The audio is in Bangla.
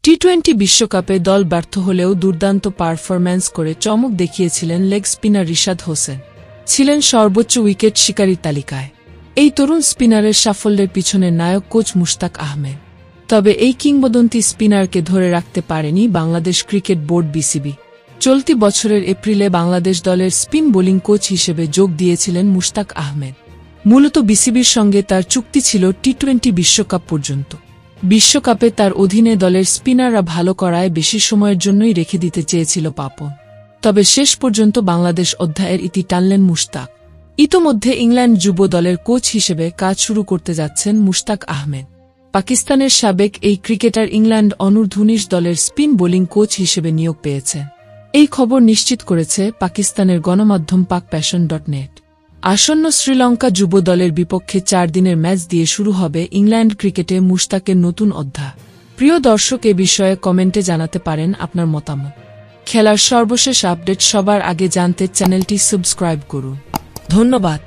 টি-20 বিশ্বকাপে দল ব্যর্থ হলেও দুর্দান্ত পারফরম্যান্স করে চমক দেখিয়েছিলেন লেগ স্পিনার রিশাদ হোসেন। ছিলেন সর্বোচ্চ উইকেট শিকারীর তালিকায়। এই তরুণ স্পিনারের সাফল্যের পিছনে নায়ক কোচ মুশতাক আহমেদ। তবে এই কিংবদন্তি স্পিনারকে ধরে রাখতে পারেনি বাংলাদেশ ক্রিকেট বোর্ড বিসিবি। চলতি বছরের এপ্রিলে বাংলাদেশ দলের স্পিন বোলিং কোচ হিসেবে যোগ দিয়েছিলেন মুশতাক আহমেদ। মূলত বিসিবির সঙ্গে তার চুক্তি ছিল টি-20 বিশ্বকাপ পর্যন্ত। বিশ্বকাপে তার অধীনে দলের স্পিনাররা ভালো করায় বেশি সময়ের জন্যই রেখে দিতে চেয়েছিল পাপন। তবে শেষ পর্যন্ত বাংলাদেশ অধ্যায়ের ইতি টানলেন মুশতাক। ইতোমধ্যে ইংল্যান্ড যুব দলের কোচ হিসেবে কাজ শুরু করতে যাচ্ছেন মুশতাক আহমেদ। পাকিস্তানের সাবেক এই ক্রিকেটার ইংল্যান্ড অনূর্ধ্ব-19 দলের স্পিন বোলিং কোচ হিসেবে নিয়োগ পেয়েছেন। এই খবর নিশ্চিত করেছে পাকিস্তানের গণমাধ্যম pakpassion.net। আসন্ন শ্রীলঙ্কা যুব দলের বিপক্ষে 4 দিনের ম্যাচ দিয়ে শুরু হবে ইংল্যান্ড ক্রিকেটে মুশতাকের নতুন অধ্যায়। প্রিয় দর্শক, এ বিষয়ে কমেন্টে জানাতে পারেন আপনার মতামত। খেলার সর্বশেষ আপডেট সবার আগে জানতে চ্যানেলটি সাবস্ক্রাইব করুন। ধন্যবাদ।